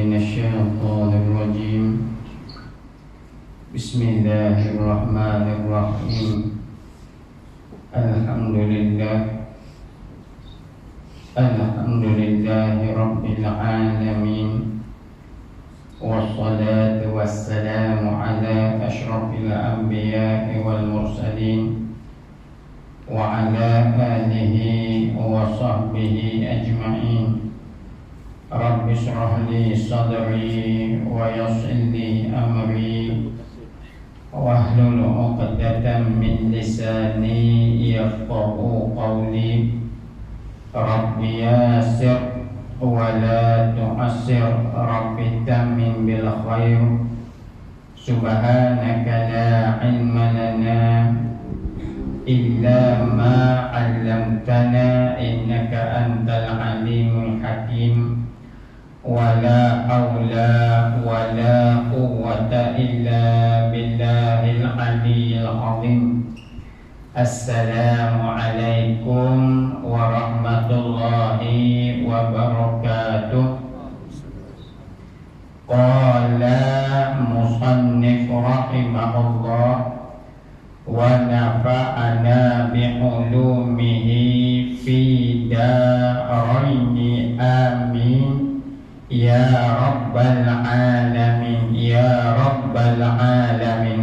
من الشيطان الرجيم بسم الله الرحمن الرحيم الحمد لله رب العالمين والصلاة والسلام على أشرف الأنبياء والمرسلين وعلى آله وصحبه أجمعين رب اشرح لي صدري ويسر لي أمري واحلل عقدة من لساني يفقه قولي رب يسر ولا تعسر رب تمم بالخير سبحانك لا علم لنا إلا ما علمتنا إنك أنت العليم الحكيم ولا حول ولا قوة إلا بالله العلي العظيم السلام عليكم ورحمة الله وبركاته. قال مصنف رحمه الله ونفعنا بعلومه في دارين آمين يا رب العالمين يا رب العالمين.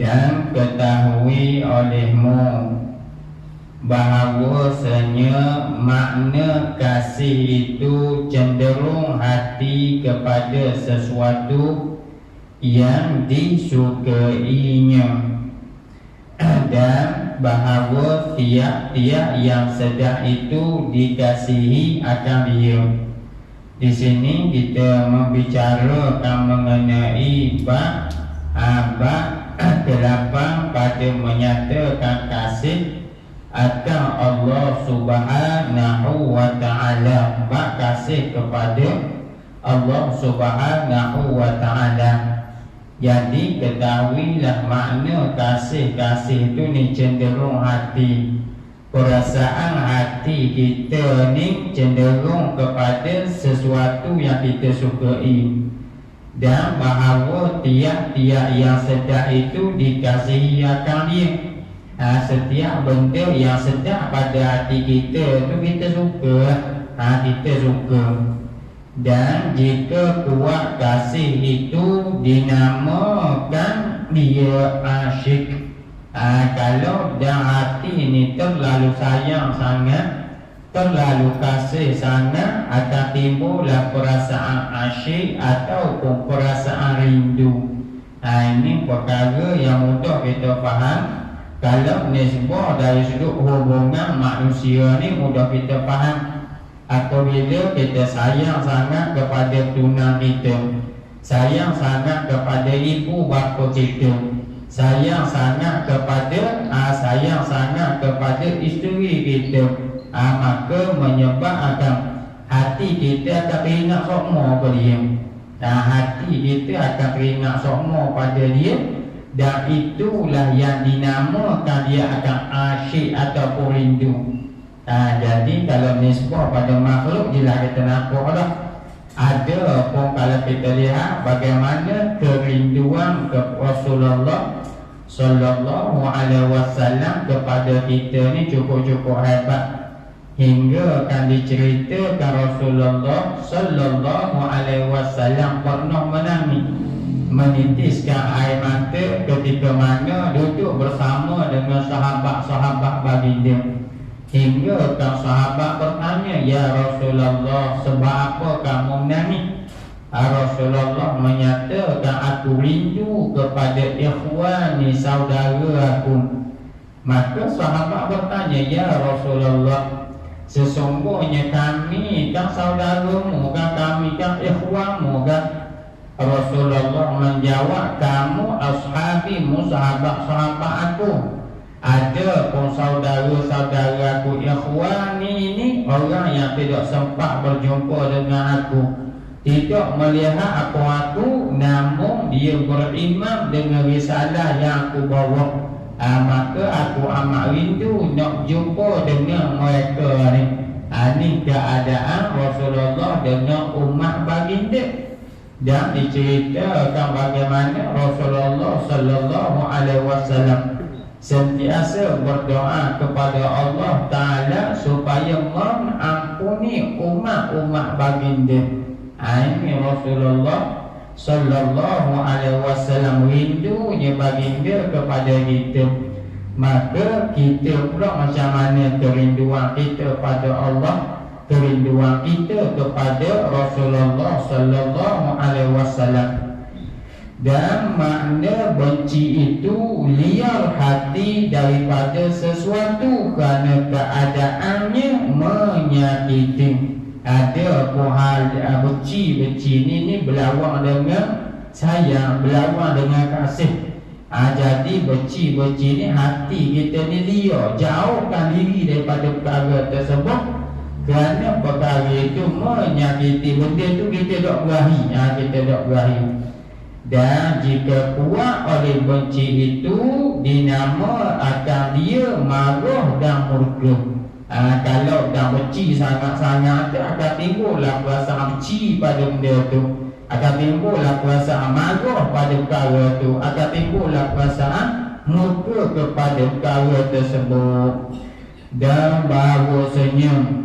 Dan ketahui olehmu bahawasanya makna kasih itu cenderung hati kepada sesuatu yang disukainya, dan bahawa tiap-tiap yang sedang itu dikasihi akan dia. Di sini kita membicarakan mengenai bab 8 pada menyatakan kasih akan Allah Subhanahu wa ta'ala, bab kasih kepada Allah Subhanahu wa ta'ala. Jadi ketahuilah makna kasih itu ni cenderung hati. Perasaan hati kita ni cenderung kepada sesuatu yang kita sukai, dan bahawa tiap-tiap yang sedap itu dikasihi akan dia. Setiap benda yang sedap pada hati kita tu kita suka, kita suka. Dan jika kuat kasih itu dinamakan dia asyik. Kalau dah hati ini terlalu sayang sangat, terlalu kasih sangat, akan timbullah perasaan asyik ataupun perasaan rindu. Ini perkara yang mudah kita faham. Kalau nisbah dari sudut hubungan manusia ni mudah kita faham. Apabila kita sayang sangat kepada tunang kita, sayang sangat kepada ibu bapa kita, sayang sangat kepada isteri kita, maka menyebabkan hati kita akan teringat sokmo pada dia. Hati kita akan teringat sokmo pada dia, dan itulah yang dinamakan dia akan asyik ataupun rindu. Jadi kalau nisbah pada makhluk jelas kita nampak dah. Ada pun kalau kita lihat bagaimana kerinduan ke Rasulullah Sallallahu Alaihi Wasallam kepada kita ni cukup hebat. Hingga kan diceritakan Rasulullah Sallallahu Alaihi Wasallam pernah menitiskan air mata ketika mana duduk bersama dengan sahabat-sahabat baginda. Hingga kan sahabat bertanya, ya Rasulullah, sebab apa kamu menangis? Rasulullah menyatakan, aku rindu kepada ikhwani, saudara aku. Maka sahabat bertanya, ya Rasulullah, sesungguhnya kami kan saudaramu kan, kami kan ikhwanmu kan? Rasulullah menjawab, kamu ashabimu, sahabat-sahabat aku. Ada pun saudara-saudaraku ikhwani ini orang yang tidak sempat berjumpa dengan aku, tidak melihat aku, namun dia beriman dengan risalah yang aku bawa. Maka aku amat rindu nak jumpa dengan mereka ni. Ini keadaan Rasulullah dengan umat baginda. Dan diceritakan bagaimana Rasulullah sallallahu alaihi wasallam sentiasa berdoa kepada Allah Ta'ala supaya mengampuni umat-umat baginda. Ini Rasulullah sallallahu alaihi wasallam rindunya baginda kepada kita. Maka kita pula macam mana kerinduan kita pada Allah, kerinduan kita kepada Rasulullah sallallahu alaihi wasallam. Dan makna benci itu liar hati daripada sesuatu kerana keadaannya menyakiti. Ada hal benci ni berlawan dengan sayang, berlawan dengan kasih. Jadi benci ni hati kita ni liar, jauhkan diri daripada perkara tersebut. Kerana perkara itu menyakiti, benda tu kita tak berahi, kita tak berahi. Dan jika kuat oleh benci itu, dinama akan dia marah dan murka. Kalau dah benci sangat-sangat, akan timbullah perasaan benci pada benda tu, akan timbullah perasaan marah pada perkara tu, akan timbullah perasaan murka kepada perkara tersebut. Dan bahawasanya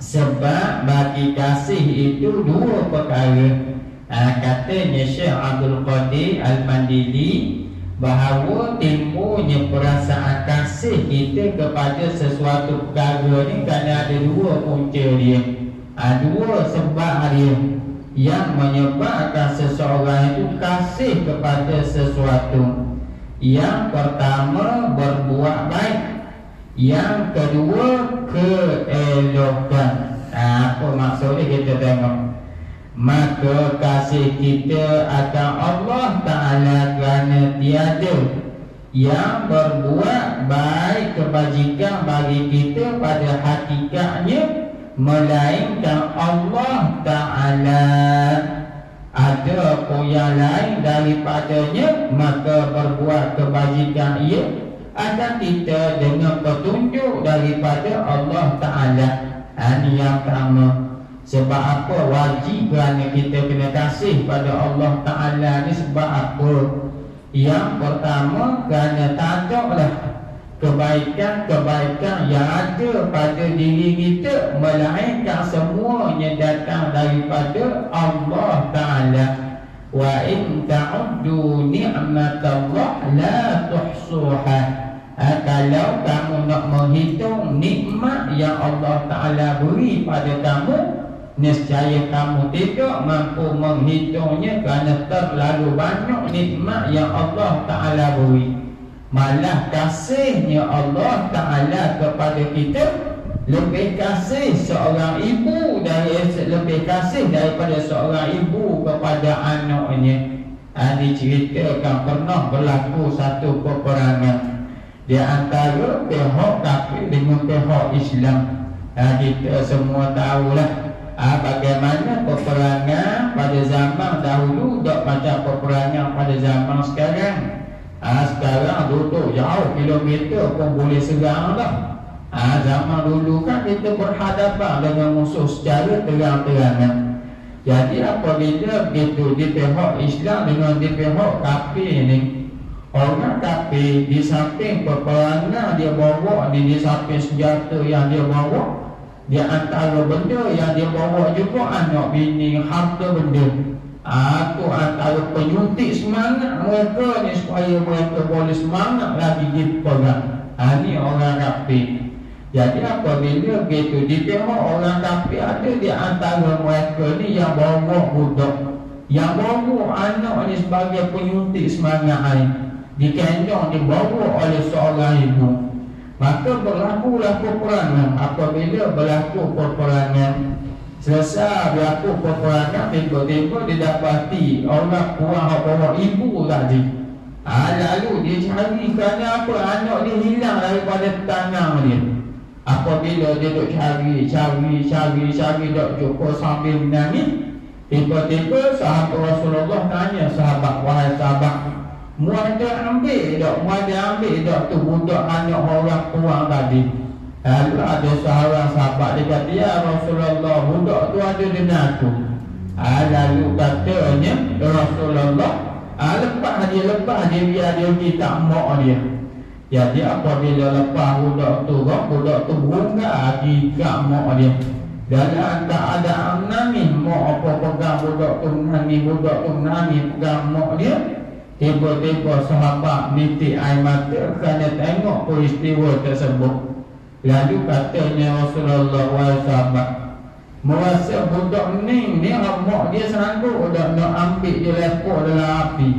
sebab bagi kasih itu dua perkara. Katanya Syekh Abdul Qadir Al-Mandili bahawa timbulnya perasaan kasih kita kepada sesuatu perkara ni kerana ada dua punca dia, dua sebab dia yang menyebabkan seseorang itu kasih kepada sesuatu. Yang pertama, berbuat baik. Yang kedua, keelokan. Apa maksudnya kita tengok. Maka kasih kita akan Allah Ta'ala kerana tiada yang berbuat baik kebajikan bagi kita pada hakikatnya melainkan Allah Ta'ala. Ada pun yang lain daripadanya, maka berbuat kebajikan ia akan kita dengan petunjuk daripada Allah Ta'ala. Ini yang pertama. Sebab apa wajib kerana kita kena kasih pada Allah Ta'ala ni? Sebab apa? Yang pertama, kerana taklah kebaikan-kebaikan yang ada pada diri kita melainkan semuanya datang daripada Allah Ta'ala. Wa in ta'uddu ni'matallah la tuhsuha. Kalau kamu nak menghitung nikmat yang Allah Ta'ala beri pada kamu, nescaya kamu tidak mampu menghitungnya kerana terlalu banyak nikmat yang Allah Ta'ala beri. Malah kasihnya Allah Ta'ala kepada kita lebih kasih seorang ibu lebih kasih daripada seorang ibu kepada anaknya. Diceritakan pernah berlaku satu peperangan di antara pihak kafir dengan pihak Islam. Kita semua tahulah bagaimana peperangan pada zaman dahulu tak macam peperangan pada zaman sekarang. Sekarang duduk jauh kilometer pun boleh serang dah. Zaman dulu kan kita berhadapan dengan musuh secara terang-terangan. Jadi apabila begitu di pihak Islam dengan di pihak kafir ni, orang kafir di samping peperangan dia bawa ni, di samping senjata yang dia bawa, di antara benda yang dia bawa juga anak bini, harta benda. Itu antara penyuntik semangat mereka ni supaya mereka boleh semangat lagi di perang. Ini orang kafir. Jadi apabila begitu di pihak orang kafir, ada di antara mereka ni yang bawa budak, yang bawa anak ni sebagai penyuntik semangat ni, dikendong dibawa oleh seorang ibu. Maka berlakulah peperangan. Apabila berlaku peperangan, selesai berlaku peperangan, tiba-tiba didapati orang kurang bawa ibu tadi. Lalu dia cari kerana apa? Anak dia hilang daripada tangan dia. Apabila dia duk cari tak jumpa sambil menangis, tiba-tiba sahabat Rasulullah tanya sahabat, wahai sahabat, mu ada ambil tak tu budak anak orang kurang tadi? Lalu ada seorang sahabat dia kata, ya Rasulullah, budak tu ada dengan aku. Lalu katanya Rasulullah, lepas dia biar dia pergi tak mak dia. Jadi apabila lepas budak tu berungga kat mak dia. Dalam keadaan nangis, mak apa pegang budak tu nangis pegang mak dia. Tiba-tiba sahabat nitik air mata kerana tengok peristiwa tersebut. Lalu katanya Rasulullah, wahai sahabat, merasa budak ni mak dia sanggup dah nak ambil dia lepuk dalam api.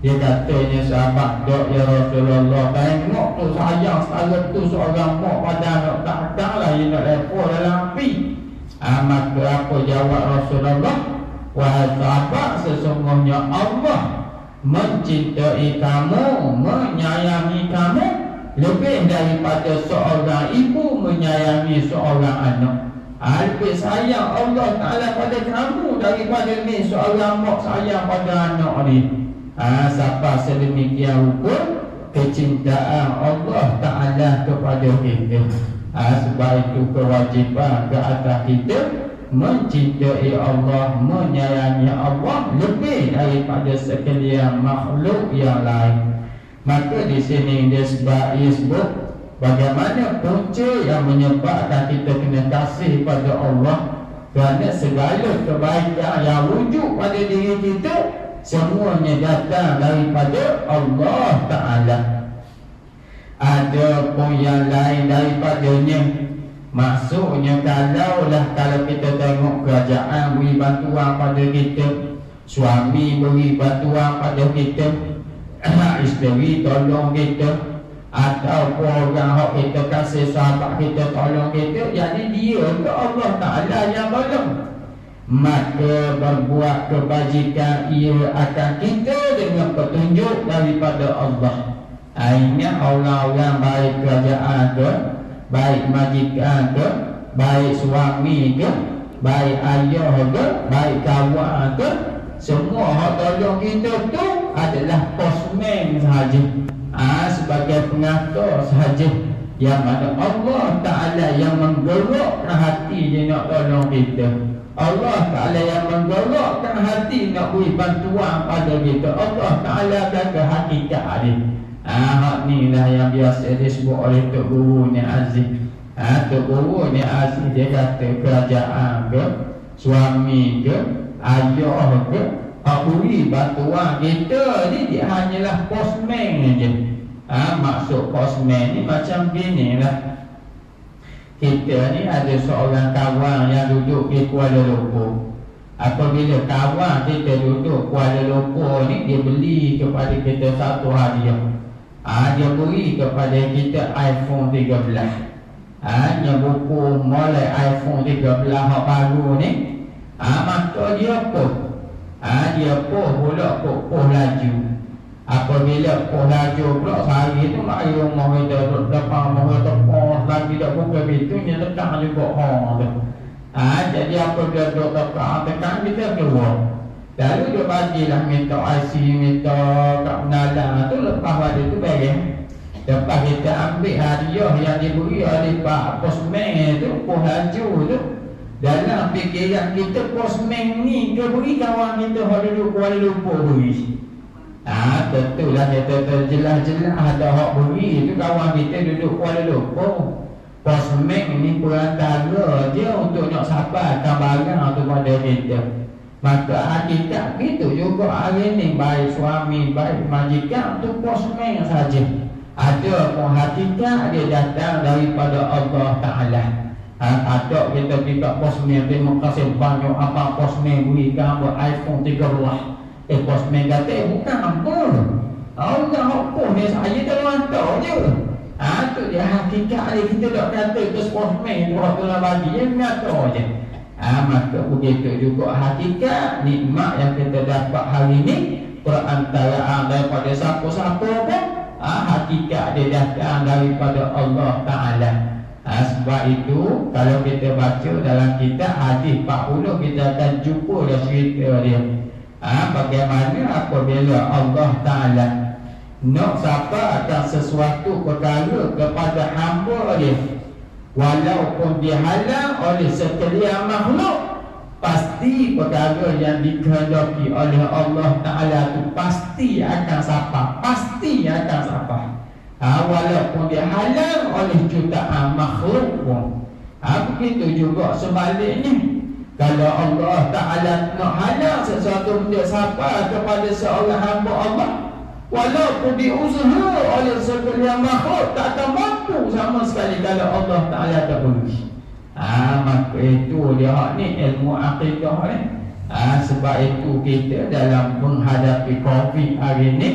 Dia katanya sahabat, dok ya Rasulullah, tengok tu sayang setara tu seorang mak pada anak tak lah dia nak lepuk dalam api. Maka apa jawab Rasulullah? Wahai sahabat, sesungguhnya Allah mencintai kamu, menyayangi kamu lebih daripada seorang ibu menyayangi seorang anak. Lebih sayang Allah Ta'ala pada kamu daripada ni seorang mak sayang pada anak ni. Siapa sedemikian rupa kecintaan Allah Ta'ala kepada kita. Sebab itu kewajipan ke atas kita mencintai Allah, menyayangi Allah lebih daripada sekalian makhluk yang lain. Maka di sini dia sebut bagaimana punca yang menyebabkan kita kena kasih pada Allah. Kerana segala kebaikan yang wujud pada diri kita semuanya datang daripada Allah Ta'ala. Ada pun yang lain daripadanya. Maksudnya kalau kita tengok kerajaan beri bantuan pada kita, suami beri bantuan pada kita, isteri tolong kita, ataupun orang yang kita kasih sahabat kita tolong kita, jadi dia ke Allah Ta'ala yang tolong. Maka berbuat kebajikan ia akan kita dengan petunjuk daripada Allah. Ingat orang-orang baik kerajaan ke, baik majikan ke, baik suami ke, baik ayah ke, baik kawan ke, semua hak tolong kita tu adalah postman sahaja, sebagai pengatur sahaja. Yang mana Allah Ta'ala yang menggerakkan hati dia nak tolong kita. Allah Ta'ala yang menggerakkan hati nak beri bantuan pada kita. Allah Ta'ala jaga hakikat dia. Hak ni lah yang biasa disebut oleh Tok Guru ni Aziz. Tok Guru ni Aziz dia kata kerajaan ke, suami ke, ayah ke, beri bantuan kita ni dia hanyalah postman je. Maksud postman ni macam gini lah. Kita ni ada seorang kawan yang duduk di Kuala Lumpur. Apabila kawan kita duduk Kuala Lumpur ni, dia beli kepada kita satu hadiah. Dia beri kepada kita iPhone 13. Yang buku mulai iPhone 13 yang baru ni. Maka dia poh. Dia poh pula poh laju. Apabila poh laju pula sehari tu mari rumah kita depan rumah kita poh lagi tak buka pintunya tekan juga tu. Jadi apabila duduk tekan kita keluar. Lalu dia bagilah minta IC, minta kat penalang tu. Lepas pada tu barang, lepas kita ambil hadiah yang diberi oleh Pak Postman tu, poh laju tu, dalam fikiran kita postman ni dia beri kawan kita yang duduk Kuala Lumpur beri. Tentulah kita terjelas-jelas ada hak beri tu kawan kita duduk Kuala Lumpur. Postman ni perantara dia untuk nak sampaikan barang tu pada kita. Maka hakikat gitu juga hari ni, baik suami, baik majikan tu postman saja. Ada pun hakikat dia datang daripada Allah Ta'ala. Ada kita tidak postman, terima kasih banyak apa postman beri kamu iPhone 13. Postman kata bukan apa, Allah apa ni saya terlantar je. Tu dia hakikat dia. Kita tak kata itu postman tu Allah bagi, dia mengatur je. Maka begitu juga hakikat nikmat yang kita dapat hari ini, perantaraan daripada siapa-siapa pun, hakikat dia datang daripada Allah Ta'ala. Sebab itu kalau kita baca dalam kitab hadis 40, kita akan jumpa dah cerita dia. Bagaimana apabila Allah Ta'ala nak siapa akan sesuatu perkara kepada hamba dia, Walaupun dihalang oleh sekalian makhluk, pasti perkara yang dikehendaki oleh Allah Ta'ala itu pasti akan sampai. Pasti akan sampai. Walaupun dihalang oleh jutaan makhluk pun. Begitu juga sebaliknya. Kalau Allah Ta'ala nak halang sesuatu benda sampai kepada seorang hamba Allah, walaupun diusaha oleh sekalian makhluk, tak akan mampu sama sekali kalau Allah Ta'ala tak beri. Maka itu dia ni ilmu akidah ni. Sebab itu kita dalam menghadapi COVID hari ni,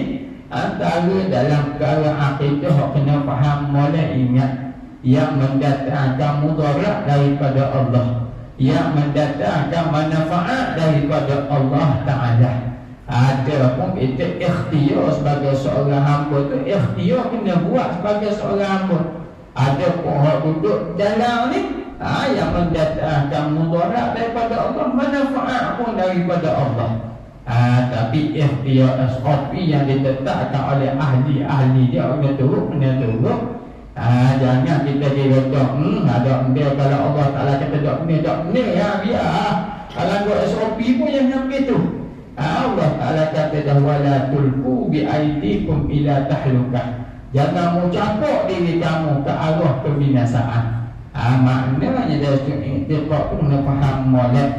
antara dalam perkara akidah kena faham, mula ingat yang mendatangkan mudarat daripada Allah, yang mendatangkan manfaat daripada Allah Ta'ala. Ada pun kita ikhtiar sebagai seorang hamba tu, ikhtiar kena buat sebagai seorang hamba. Ada pun orang duduk dalam ni yang mendatangkan mudarat daripada Allah, manfaat pun daripada Allah. Tapi ikhtiar SOP yang ditetapkan oleh ahli-ahli dia kena turut. Jangan kita kira ada benda kalau Allah Ta'ala kata tak benar ya biar. Kalau buat SOP pun yang begitu. Allah Ta'ala kata dah wala tulqu bi aidikum ila tahlukah. Jangan mencapak diri kamu ke arah kebinasaan. Maknanya dari sudut pun kena faham molek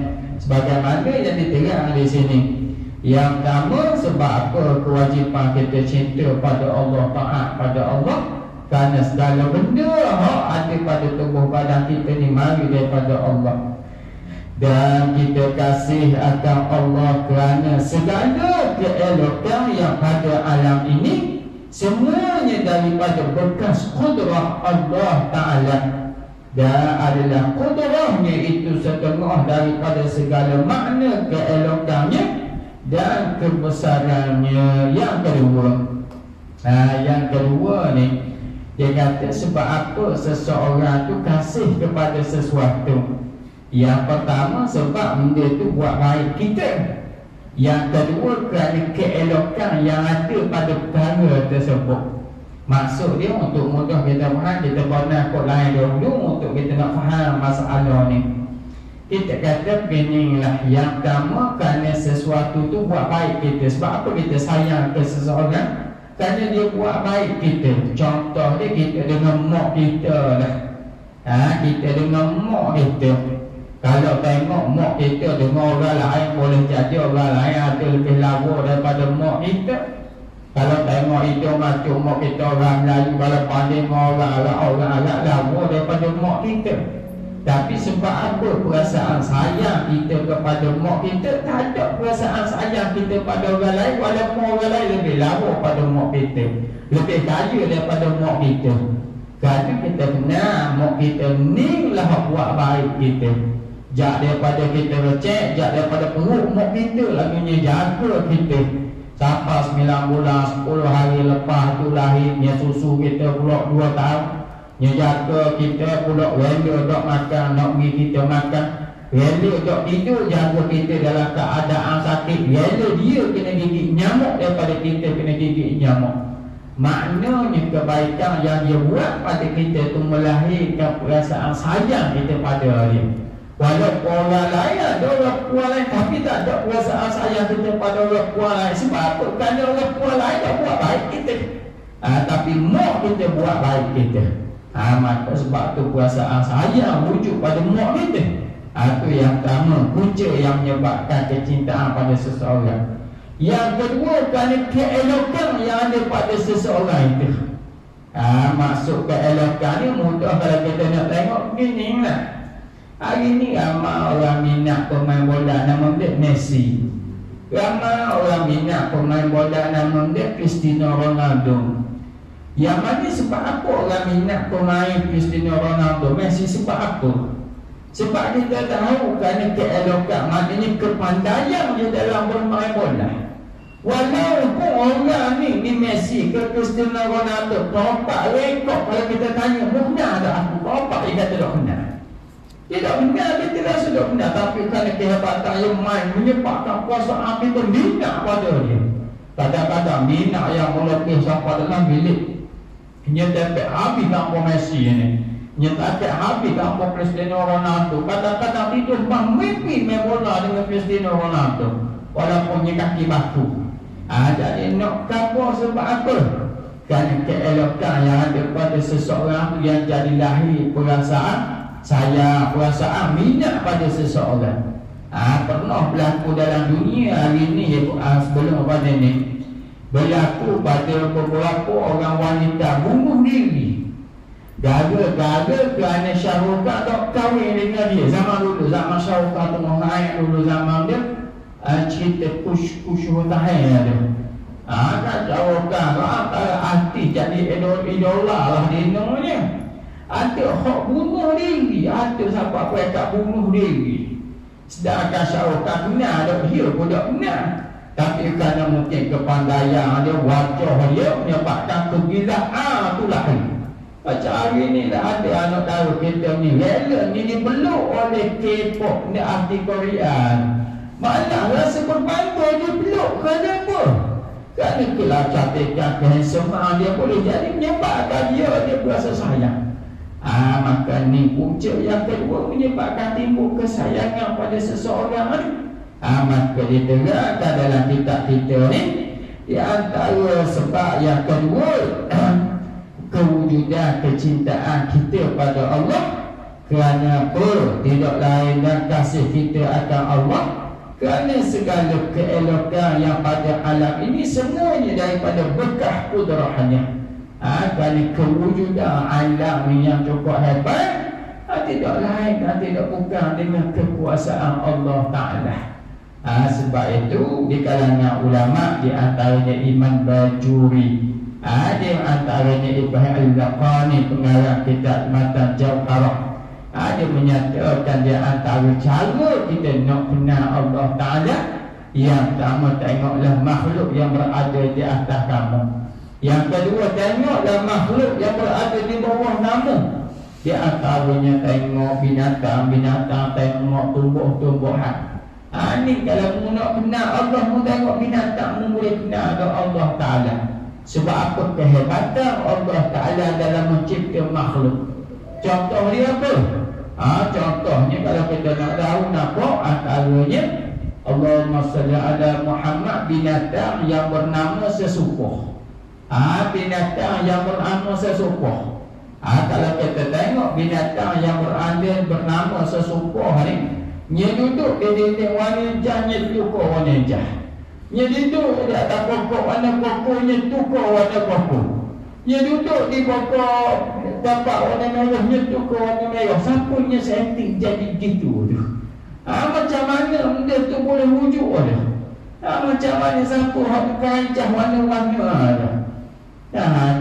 sebagaimana yang diterang di sini. Yang pertama, sebab apa kewajipan kita cinta pada Allah, taat pada Allah? Kerana segala benda ada pada tubuh badan kita ni mari daripada Allah. Dan kita kasih akan Allah kerana segala keelokan yang pada alam ini semuanya daripada bekas kudrah Allah Ta'ala. Dan adalah kudrahnya itu setengah daripada segala makna keelokannya dan kebesarannya. Yang kedua ni, dia kata sebab apa seseorang tu kasih kepada sesuatu. Yang pertama sebab benda tu buat baik kita. Yang kedua kerana keelokan yang ada pada perkara tersebut. Maksud dia untuk mudah kita faham, kita pernah kot lain dulu untuk kita nak faham masalah ni. Kita kata beginilah, yang pertama kerana sesuatu tu buat baik kita. Sebab apa kita sayang ke seseorang? Kerana dia buat baik kita. Contoh dia, kita dengan mak kita lah. Kita dengan mak kita. Kalau tengok mak kita dengan orang lain, boleh jadi orang lain ada lebih lawa daripada mak kita. Kalau tengok itu macam mak kita orang Melayu, kalau pandai orang Arab lawa daripada mak kita. Tapi sebab apa perasaan sayang kita kepada mak kita, tak ada perasaan sayang kita pada orang lain. Walaupun orang lain lebih lawa pada mak kita, lebih kaya daripada mak kita. Kerana kita kenal mak kita ni lah buat baik kita. Jak daripada kita recek, jak daripada perut mak kita lagunya jaga kita. Sampai 9 bulan, 10 hari lepas tu lahirnya susu kita pula 2 tahun. Dia jaga kita pula, rela dok makan, nak bagi kita makan, rela dok tidur, jaga kita dalam keadaan sakit, rela dia kena gigit nyamuk daripada kita kena gigit nyamuk. Maknanya kebaikan yang dia buat pada kita tu melahirkan perasaan sayang kita pada dia. Walaupun orang lain ada orang puan lain, tapi tak ada perasaan sayang kita pada orang puan lain. Sebab apa? Kerana orang puan lain tak buat baik kita, tapi mak kita buat baik kita. Maka sebab tu perasaan sayang wujud pada mak kita. Itu yang pertama, punca yang menyebabkan kecintaan pada seseorang. Yang kedua, kerana keelokan yang ada pada seseorang itu. Maksud keelokan ni mudah kalau kita nak tengok begini lah. Hari ni ramai orang minat pemain bola nama dia Messi. Ramai orang minat pemain bola nama dia Cristiano Ronaldo. Yang mana sebab apa orang minat pemain Cristiano Ronaldo, Messi? Sebab apa? Sebab kita tahu kerana keelokan, maknanya kepandaian dia dalam bermain bola. Walaupun orang ni Messi ke Cristiano Ronaldo topak rekod, kalau kita tanya benar tak aku topak, dia kata tak benar. Dia tak benar, kita rasa tak benar. Tapi kerana kehebatan yang main menyebabkan kuasa kita minat pada dia. Kadang-kadang minat yang melebih sampai dalam bilik. Dia dapat habis tanpa Messi ni. Nyatakan habis kampung Cristiano Ronaldo. Kadang-kadang tidur bang mimpi main bola dengan Cristiano Ronaldo. Walaupun dia kaki batu. Jadi nak kapur sebab apa? Kerana keelokan yang ada pada seseorang yang jadi lahir perasaan sayang, perasaan minat pada seseorang. Pernah berlaku dalam dunia hari ni sebelum pada ni, berlaku pada beberapa orang wanita bunuh diri gara-gara kerana Syahrukh tak kahwin dengan dia. Zaman dulu, zaman Syahrukh tengah naik dulu zaman dia, cerita kush tahan ada. Kan Syahrukh antara artis jadi idola lah dia namanya. Ada hak bunuh diri, ada siapa mereka bunuh diri. Sedangkan Syahrukh kenal dia pun tak kenal. Tapi kerana mungkin kepandaian dia, wajah dia menyebabkan kegilaan tu lahir. Macam hari ni dah ada anak tahu kita ni rela ni dipeluk oleh K-pop ni arti Korean. Malah rasa berbantu dia peluk kerana apa? Kerana kelah cantikan kehansoman dia boleh jadi menyebabkan dia berasa sayang. Maka ni punca yang kedua menyebabkan timbul kesayangan pada seseorang ni. Maka diterangkan dalam kitab kita ni, di antara sebab yang kedua kewujudan kecintaan kita pada Allah. Kerana apa? Tidak lain dan kasih kita akan Allah. Kerana segala keelokan yang pada alam ini semuanya daripada berkah kudrahnya. Kerana kewujudan alam yang cukup hebat, tidak lain dan tidak bukan dengan kekuasaan Allah Ta'ala. Sebab itu di kalangan ulama, di antaranya Imam Bajuri, di antaranya Ibrahim Al-Laqani, pengarang kitab Matan Jauharah, dia menyatakan di antara cara kita nak kenal Allah Ta'ala, yang pertama tengoklah makhluk yang berada di atas kamu. Yang kedua tengoklah makhluk yang berada di bawah kamu. Di antaranya tengok binatang-binatang, tengok tumbuh-tumbuhan. Ni kalau mu nak kenal Allah, mu tengok binatang, mu boleh kenal Allah Ta'ala. Sebab apa? Kehebatan Allah Ta'ala dalam mencipta makhluk. Contoh dia apa? Contohnya kalau kita nak tahu nampak, antaranya Allahumma salli ala Muhammad, binatang yang bernama sesupoh. Binatang yang bernama sesupoh. Kalau kita tengok binatang yang bernama sesupoh ni, dia duduk di dinding warna jah, dia tukar warna jah. Dia duduk di atas pokok warna pokok, dia tukar warna pokok. Dia duduk di pokok dapat warna merah, dia tukar warna merah. Siapa dia setting jadi gitu tu? Macam mana dia tu boleh wujud dia? Macam mana siapa yang kancah warna-warna dia?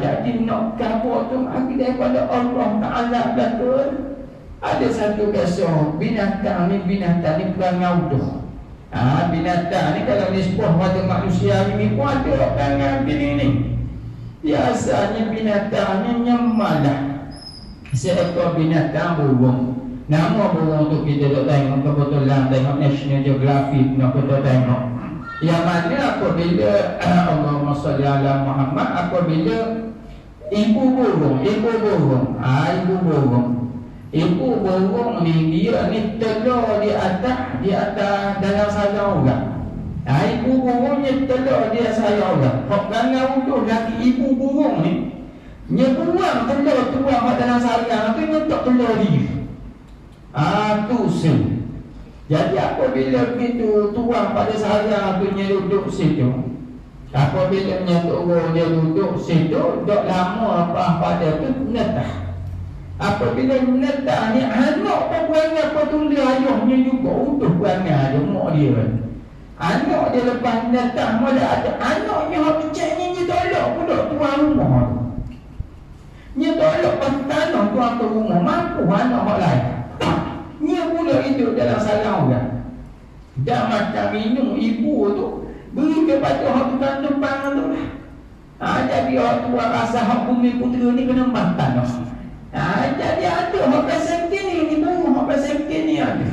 Jadi nak kabur tu mari daripada Allah Ta'ala belakang. Ada satu kisah, binatang ni perangai utuh. Binatang ni kalau nisbah pada manusia ni pun ada perangai begini ni. Biasanya binatang ni nyemalah seekor binatang burung. Nama burung tu kita tak tengok, kebetulan tengok National Geographic nak kita tengok. Yang mana apabila Allahumma salli ala Muhammad, apabila ibu burung Ibu burung ni dia ni telur di atas dalam sarang orang. Ibu burung ni telur di sarang orang. Hak gangan untuk laki ibu burung ni, dia buang telur tuang dalam sarang tu, dia tak telur dia. Tu sen. Jadi apabila begitu tuang pada sarang tu, dia duduk situ. Apabila dia duduk situ, tak lama apa pada tu netah. Apabila menetap ni, anak pun perangai petunda ayahnya juga untuk perangai dia, mak dia. Anak dia lepas menetap, malah ada anaknya yang pecahnya, dia tolak pula tuan rumah tu. Dia tolak pasal tanah tuan tu rumah, mampu anak orang lain. Dia pula hidup dalam sarang orang. Dan macam minum ibu tu, beri kepada orang tu kan depan tu lah. Jadi orang tu rasa hak bumi putera ni kena bantan lah. Jadi ada hak pasal ni burung hak pasal ni ada.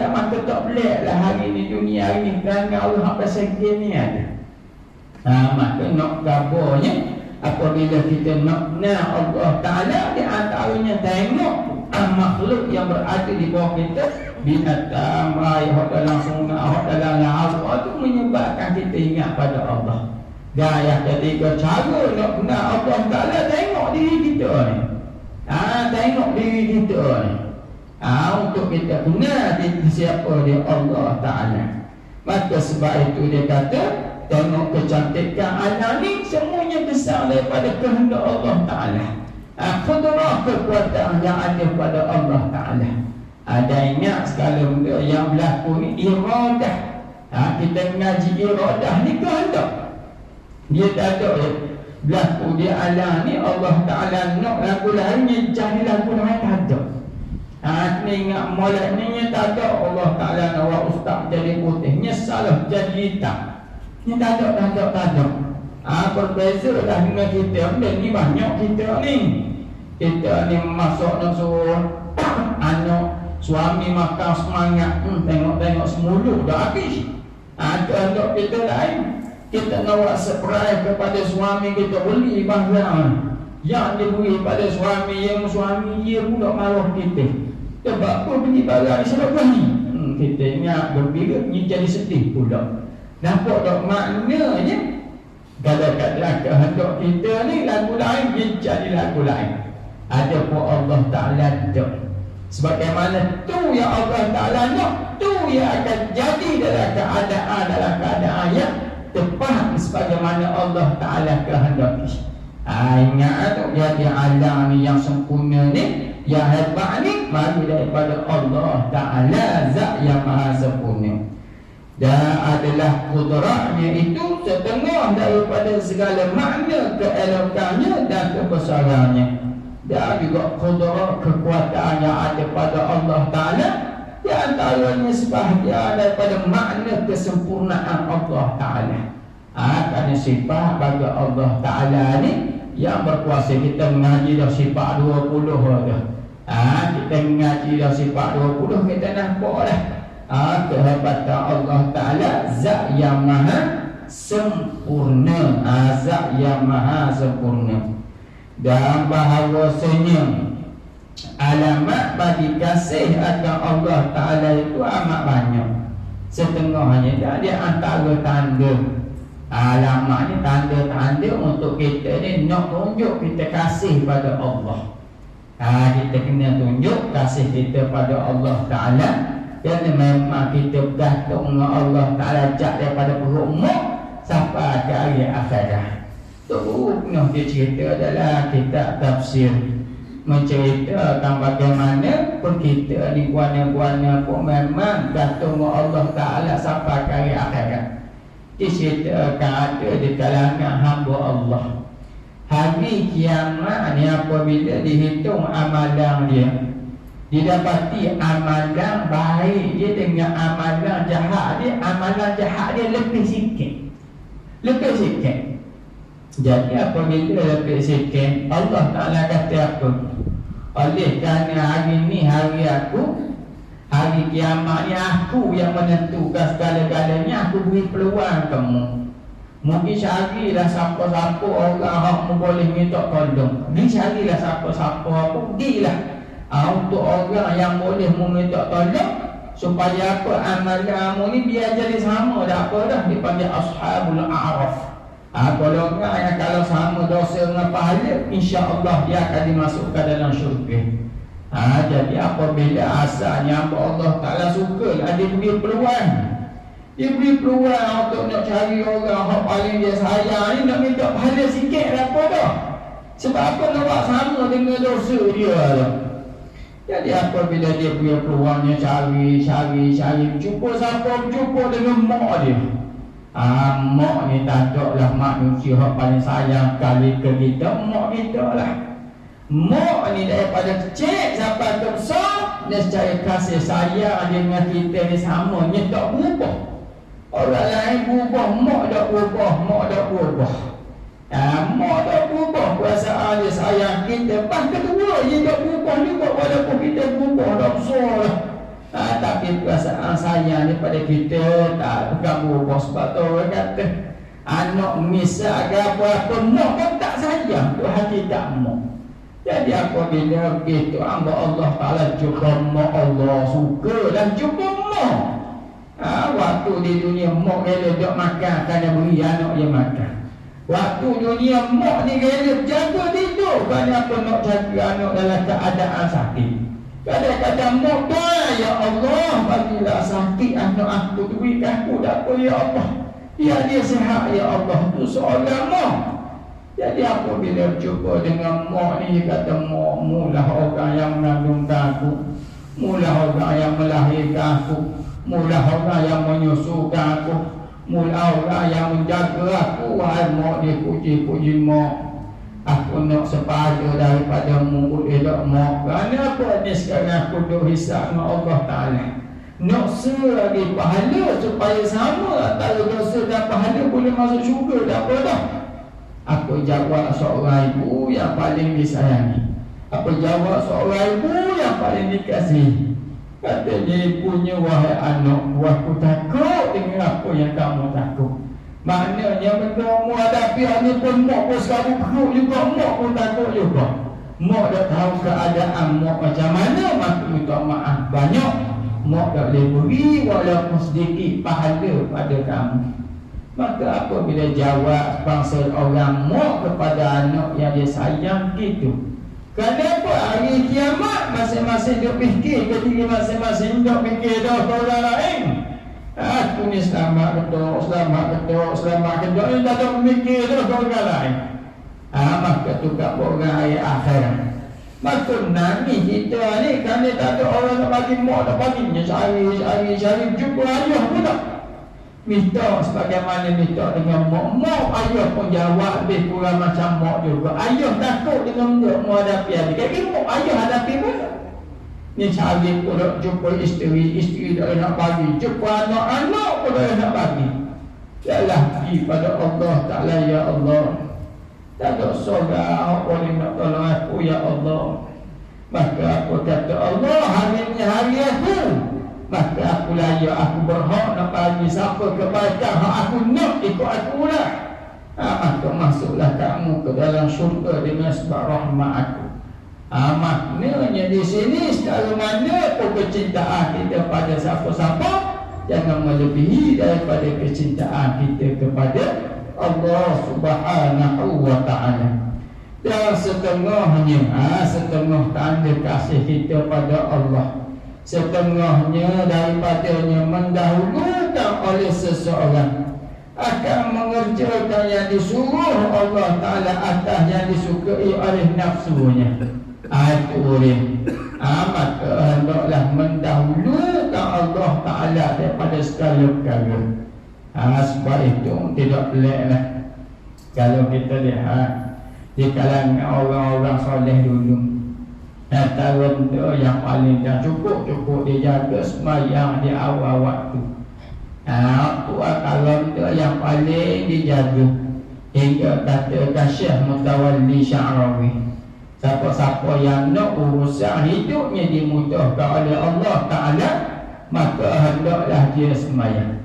Maka tak pelik lah hari ni, dunia hari ni, kerana Allah hak pasal ni ada. Maka nak kabarnya Apabila kita makna Allah Ta'ala, di antaranya tengok makhluk yang berada di bawah kita, binatang, raya, dalam sungai, dalam laut, itu menyebabkan kita ingat pada Allah. Dan yang ketiga, cara nak kenal Allah Ta'ala, tengok diri kita ni. Tengok diri kita ni. Untuk kita kenal siapa dia Allah Ta'ala. Maka sebab itu dia kata, tengok kecantikan alam ni semuanya besar daripada kehendak Allah Ta'ala. Qudrah kekuatan yang ada pada Allah Ta'ala. Ada ingat segala benda yang berlaku ni iradah. Kita ngaji iradah ni kehendak. Dia tak ada berlaku di alam ni. Allah Ta'ala nak lagu lainnya jadi lagu lain tak ada. Ni ingat molek ni tak ada. Allah Ta'ala nak buat ustaz jadi putih, salah jadi hitam. Ni tak ada. Berbeza dah dengan kita. Dan ni banyak kita ni. Kita ni masuk nak suruh anak suami makan semangat. Tengok semulu dah habis. Kehendak kita lain. Kita nak buat surprise kepada suami kita, beli barang yang diberi pada suami, yang suami dia pula marah kita. Sebab apa beli barang sebab ni? Kita ingat gembira, ni jadi sedih pula. Nampak tak maknanya? Kadang-kadang kehendak kita ni lagu lain, dia jadi lagu lain. Ada pun Allah Ta'ala tak. Sebagaimana tu yang Allah Ta'ala nak, tu yang akan jadi dalam keadaan yang tepat sebagaimana Allah Ta'ala kehendaki. Ingat tu, jadi alam ni yang sempurna ni, yang hebat ni, mari daripada Allah Ta'ala, zat yang maha sempurna. Dan adalah kudrahnya itu setengah daripada segala makna keelokannya dan kebesarannya. Dan juga kudrah kekuatan yang ada pada Allah Ta'ala, di antaranya sebahagian daripada makna kesempurnaan Allah Ta'ala. Kerana sifat bagi Allah Ta'ala ni yang berkuasa. Kita mengaji dah sifat 20 dah. Kita mengaji dah sifat 20, kita nampak dah kehebatan Allah Ta'ala, zat yang maha sempurna. Zat yang maha sempurna. Dan bahawasanya alamat bagi kasih akan Allah Ta'ala itu amat banyak. Setengahnya dia antara tanda. Alamat ni tanda-tanda untuk kita ni nak tunjuk kita kasih pada Allah. Kita kena tunjuk kasih kita pada Allah Ta'ala. Kerana memang kita bergantung dengan Allah Ta'ala jak daripada perut mak sampai ke hari akhirat. Teruknya dia cerita adalah kitab tafsir, menceritakan bagaimana pun kita ni guana-guana pun memang gantung Allah Ta'ala sampai ke hari akhirat. Diceritakan ada di kalangan hamba Allah, hari kiamat ni apabila dihitung amalan dia, didapati amalan baik dia dengan amalan jahat dia, amalan jahat dia lebih sikit. Jadi apabila lebih sikit, Allah Ta'ala kata apa? Oleh kerana hari ni hari aku, hari kiamat ni aku yang menentukan segala-galanya, aku beri peluang kamu. Mungkin carilah siapa-siapa orang yang boleh minta tolong. Carilah siapa-siapa, pergilah untuk orang yang boleh meminta tolong, supaya apa? Amalan kamu ni biar jadi sama. Tak apa dah, dipanggil Ashabul A'raf. Golongan yang kalau sama dosa dengan pahala, insya-Allah dia akan dimasukkan dalam syurga. Jadi apabila asalnya Allah Ta'ala suka, dia beri peluang. Dia beri peluang untuk nak cari orang yang paling dia sayang ni, nak minta pahala sikit apa dah. Sebab apa? Nak buat sama dengan dosa dia lah. Jadi apabila dia beri peluangnya, cari, jumpa siapa? Jumpa dengan mak dia. Mak ni tak ada lah manusia yang paling sayang kali ke kita, mak kita lah. Mak ni daripada kecil sampai ke besar, dia secara kasih sayang dengan kita ni sama, dia tak berubah. Orang lain berubah, mak tak berubah. Mak tak berubah perasaan dia sayang kita. Pas kedua, dia tak berubah juga walaupun kita berubah dah besar lah. Tapi perasaan sayang daripada kita tak bukan berubah. Sebab tu orang kata anak misal ke apa-apa, mak pun tak sayang sayang tu hakikat mak. Jadi apabila begitu hamba Allah Ta'ala jumpa mak, Allah suka dan jumpa mak. Waktu di dunia mak rela duk makan kerana beri anak dia makan. Waktu dunia mak ni rela jaga tidur kerana apa nak jaga anak dalam keadaan sakit. Kadang-kadang mak doa, ya Allah bagilah sakit anak aku, duit aku tak apa ya Allah. Ya dia sihat ya Allah, tu seorang mak. Jadi apabila jumpa dengan mak ni, dia kata mak, mulah orang yang mengandungkan aku, mulah orang yang melahirkan aku, mulah orang yang menyusukan aku, mulah orang yang menjaga aku. Wahai mak, dia puji-puji mak. Aku nak sepadan daripada mu, elok mak. Kerana apa ni sekarang aku duk hisap dengan Allah Ta'ala. Nak lagi pahala supaya sama antara dosa dan pahala boleh masuk syurga, tak apa dah. Aku jawab seorang ibu yang paling disayangi. Aku jawab seorang ibu yang paling dikasihi. Katanya ibunya, wahai anak, aku takut dengan apa yang kamu takut. Maknanya benda mu hadapi ni pun mak pun sekarang perut juga, mak pun takut juga. Mak dah tahu keadaan mak macam mana, maka minta maaf banyak. Mak tak boleh beri walaupun sedikit pahala pada kamu. Maka apabila jawab bangsa orang mak kepada anak yang dia sayang gitu. Kenapa hari kiamat masing-masing duk fikir, ketika masing-masing duk fikir dah orang lain. Aku ni selamat kedok, selamat kedok, selamat kedok. Ini tak ada mikir dah orang lain. Maka tu kat orang ayat akhirat. Maka nangis kita ni kerana tak ada orang nak bagi mak, nak baginya cari jumpa ayah pun tak. Minta sebagaimana minta dengan mak. Mak ayah pun jawab lebih kurang macam mak juga. Ayah takut dengan mak hadapi adik. Kaya mak ayah hadapi pun tak. Ni cari pun nak jumpa isteri tak nak bagi. Jumpa anak-anak pun tak nak bagi. Yalah pergi pada Allah Ta'ala, ya Allah. Tak ada seorang boleh nak tolong aku, ya Allah. Maka aku kata, Allah hari ni hari aku. Maka aku layak, aku berhak nak bagi siapa kebaikan hak aku nak ikut aku lah. Maka masuklah kamu ke dalam syurga dengan sebab rahmat aku. Maknanya di sini secara mana pun kecintaan kita pada siapa-siapa, jangan melebihi daripada kecintaan kita kepada Allah Subhanahu wa Ta'ala. Dan setengahnya setengah tanda kasih kita pada Allah, setengahnya daripadanya mendahulukan oleh seseorang akan mengerjakan yang disuruh Allah Ta'ala atas yang disukai oleh nafsunya. Itu boleh. Maka hendaklah mendahulukan Allah Ta'ala daripada segala perkara. Sebab itu tidak peliklah kalau kita lihat di kalangan orang-orang soleh dulu, antara benda yang paling dah cukup dijaga sembahyang di awal waktu. Kalau benda yang paling dijaga, hingga kata Syekh Mutawalli Sya'rawi, siapa-siapa yang nak urusan hidupnya dimudahkan oleh Allah Ta'ala, maka hendaklah dia sembahyang.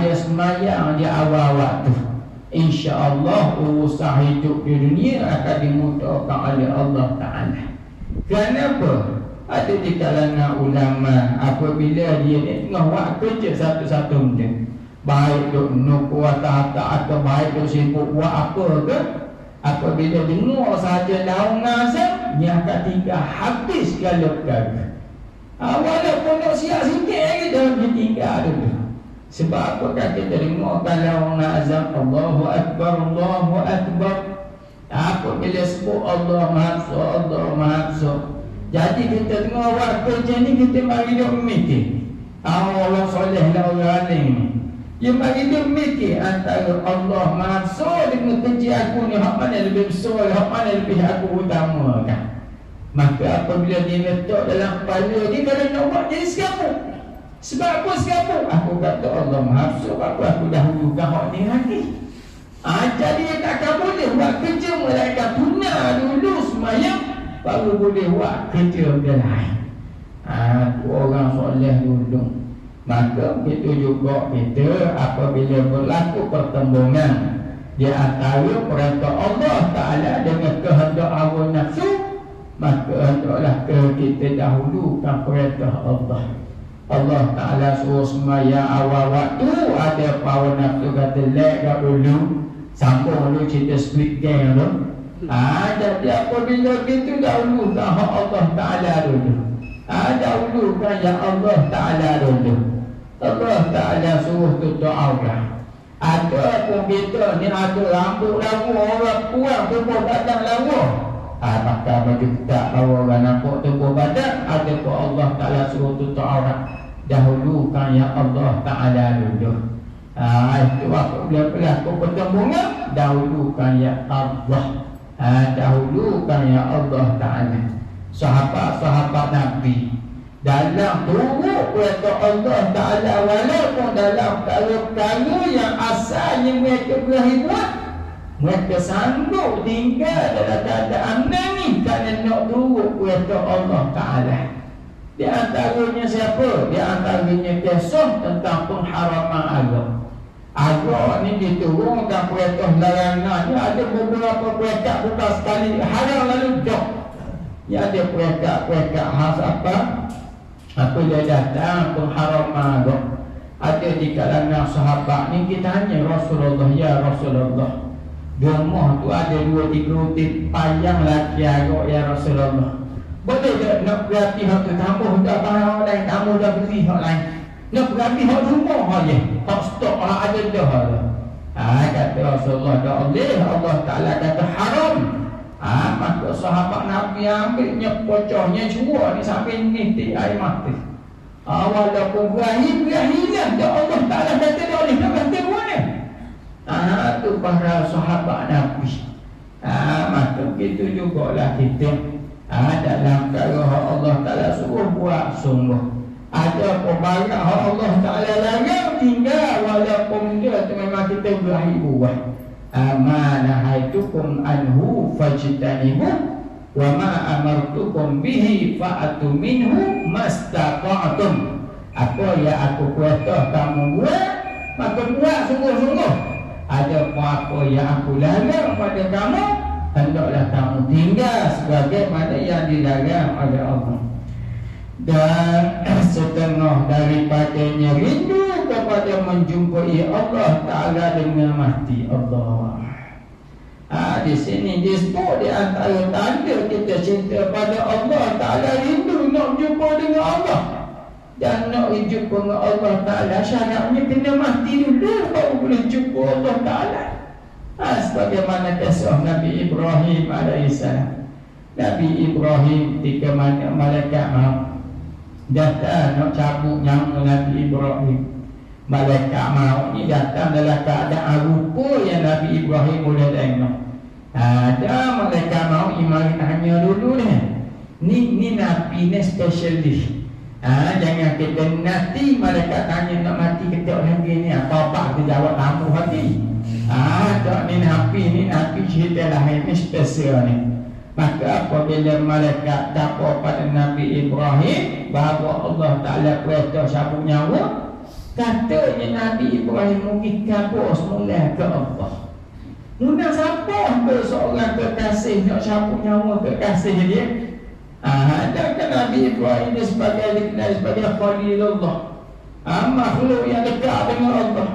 Dia sembahyang di awal waktu, insya-Allah urusan hidup di dunia akan dimudahkan oleh Allah Ta'ala. Kenapa? Ada di kalangan ulama, apabila dia ni tengah buat kerja satu-satu benda, baik duk nuku harta-harta atau baik duk sibuk buat apa ke, apabila dengar sahaja daun azab, dia akan tinggal habis segala perkara. Walaupun nak siap sikit lagi dalam ditinggal dulu. Sebab apa kan kita dengar kalau azab, Allahu Akbar, Allahu Akbar. Apabila sebut Allah Maha, Allah Maha. Jadi kita tengok buat kerja ni, kita mari dia mikir. Orang soleh lah orang alim ni. Dia mari dia mikir antara Allah Maha dengan kerja aku ni, hak mana lebih besar, hak mana lebih aku utamakan. Maka apabila dia letak dalam kepala dia, kalau nak buat jadi sekapuk. Sebab apa sekapuk? Aku kata Allah Maha, sebab aku dahulukan hak ni lagi. Jadi dia takkan boleh buat kerja melainkan tuna dulu semayang, baru boleh buat kerja dia lain. Tu orang soleh dulu. Maka begitu juga kita apabila berlaku pertembungan Di antara perintah Allah Ta'ala dengan kehendak hawa nafsu, maka hendaklah kita dahulukan perintah Allah. Allah Ta'ala suruh sembahyang awal waktu, ada hawa nafsu kata lek kat dulu, sambung dulu cerita split gang tu. Jadi apabila kita dahulukan hak Allah Ta'ala dulu, dahulukan yang Allah Ta'ala dulu. Allah Ta'ala suruh tutup aurat. Ada pun kita ni ada rambut lawa, orang kurang tubuh badan lawa, maka baju tak lawa orang nampak tubuh badan, ada pun Allah Ta'ala suruh tutup aurat. Dahulukan yang Allah Ta'ala dulu. Itu waktu bila berlaku pertemuan, dahulukan yang Allah. Dahulukan yang Allah Ta'ala. Sahabat-sahabat Nabi dalam turut perintah Allah Ta'ala, walaupun dalam perkara yang asalnya mereka berakhir buat, mereka sanggup tinggal dalam keadaan nangis kerana nak turut perintah Allah Ta'ala. Di antaranya siapa? Di antaranya kisah tentang pengharaman agama. Agama ni diturunkan perintah larangannya, ada beberapa perintah bukan sekali haram lalu jauh. Ya, ada perintah khas apa? Apabila datang pengharaman agama, ada di kalangan sahabat ni, kita tanya Rasulullah, ya Rasulullah, di rumah tu ada 2-3 roti payang lagi agak, ya Rasulullah, boleh tak nak berhati hak tu, tambah dah barang lain, tambah dah beli hak lain, nak berhati hak rumah aja, hak stok hak ada dah. Kata Rasulullah, tak boleh. Allah Ta'ala kata haram. Maka sahabat Nabi ambilnya pocohnya cua ni sampai nitik air mati. Walaupun berahilah, tak Allah Ta'ala kata tak boleh nak kata boleh. Tu para sahabat Nabi. Maka begitu jugalah kita. Dalam perkara Allah Ta'ala suruh buat sungguh. Ada perbarang Allah Ta'ala larang tinggal, walaupun dia tu memang kita berahi buat. Ma nahaitukum anhu fajtanibu wa ma amartukum bihi fa'atu minhu mastata'tum. Apa yang aku perintah kamu buat, maka buat sungguh-sungguh. Ada apa yang aku larang pada kamu, hendaklah kamu tinggal sebagaimana yang dilarang oleh Allah. Dan setengah daripadanya rindu kepada menjumpai Allah Ta'ala dengan mati Allah. Di sini disebut di antara tanda kita cinta pada Allah Ta'ala, rindu nak jumpa dengan Allah. Dan nak jumpa dengan Allah Ta'ala, syaratnya kena mati dulu baru boleh jumpa Allah Ta'ala. Sebagaimana kisah Nabi Ibrahim AS. Nabi Ibrahim ketika malaikat maut datang nak cabut nyawa Nabi Ibrahim, malaikat maut ni datang dalam keadaan rupa yang Nabi Ibrahim boleh tengok. Ada malaikat maut yang mari tanya dulu ni Nabi ni spesialis. Jangan kita nanti malaikat tanya nak mati kita orang ni apa kita jawab tamu hati. Tak ni Nabi cerita lain ni spesial ni. Maka apabila malaikat dapat pada Nabi Ibrahim bahawa Allah Ta'ala perintah cabut nyawa, katanya Nabi Ibrahim mungkin kabur semula ke Allah. Muna siapa ke seorang kekasih nak cabut nyawa kekasih dia? Adakah Nabi Ibrahim ini dikenal sebagai Khalilullah, makhluk yang dekat dengan Allah.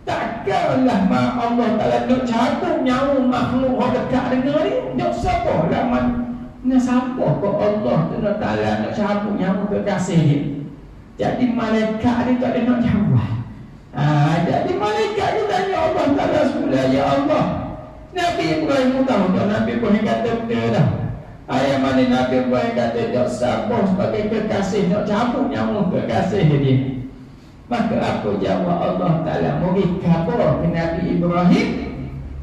Takkanlah Allah Ta'ala nak cabut nyawa makhluk yang dekat dengan dia. Nak siapa lah nak siapa ke Allah Ta'ala nak cabut nyawa kekasih dia. Jadi malaikat ni tak ada nak jawab. Jadi malaikat ni tanya Allah Ta'ala semula, ya Allah, Nabi Ibrahim tahu tak? Nabi Ibrahim kata betul dah. Ayat mana Nabi Ibrahim kata tak siapa sebagai kekasih nak cabut nyawa kekasih dia. Maka apa jawab Allah Ta'ala? Murid khabar ke Nabi Ibrahim,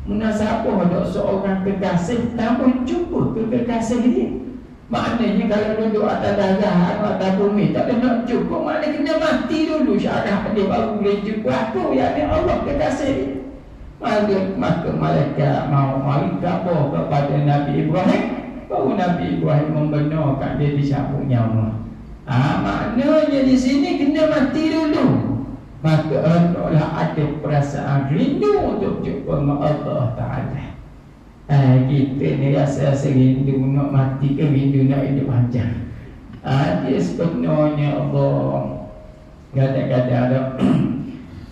munasabah ada seorang kekasih tambah jumpa ke kekasih dia. Maknanya kalau duduk atas darah atau atas bumi tak ada nak jumpa, maknanya kena mati dulu syarat dia baru boleh jumpa aku, yakni Allah kekasih dia. Maka malaikat mau mari khabar kepada Nabi Ibrahim, baru Nabi Ibrahim membenarkan dia dicabut nyawa. Maknanya di sini kena mati dulu. Maka hendaklah ada ada perasaan rindu untuk jumpa dengan Allah Ta'ala. Kita ni rasa rindu nak mati ke rindu nak hidup panjang. Dia sebenarnya Allah kadang-kadang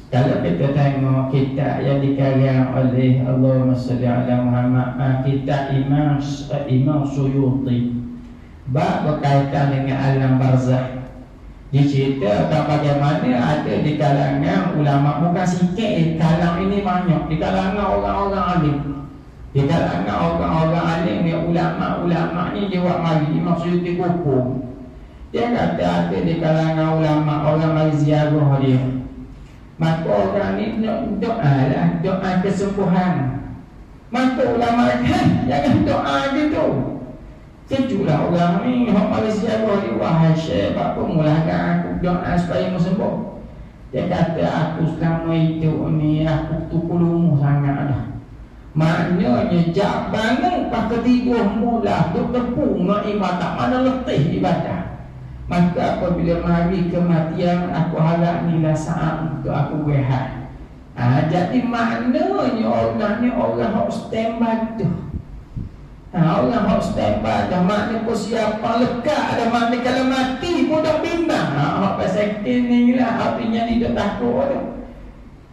kalau kita tengok kitab yang dikarang oleh Allahumma salli ala Muhammad, kitab Imam Suyuti bab berkaitan dengan alam barzakh, diceritakan bagaimana ada di kalangan ulama, bukan sikit, kalangan ini banyak, di kalangan orang-orang alim, di kalangan orang-orang alim ni, ulama-ulama ni dia buat mari Imam Suyuti hukum. Dia kata ada di kalangan ulama orang mari ziarah dia, maka orang ni doa lah, doa kesembuhan. Maka ulama jangan doa gitu. Keculah orang ni hok Malaysia boleh wahai syekh, apa mulakan aku doa supaya mu sembuh. Dia kata aku selama hidup ni aku tu kulumuh sangat dah. Maknanya jak bangun pas ketiga mula tu tepung nak ibadah, mana letih ibadah. Maka apabila mari kematian, aku harap inilah saat untuk aku rehat. Jadi maknanya orang ni orang hok standby tu. Orang hok standby dah, maknanya persiapan lekat dah, maknanya kalau mati pun dah bimbang. Hok pasal ni lah, artinya dia takut tu.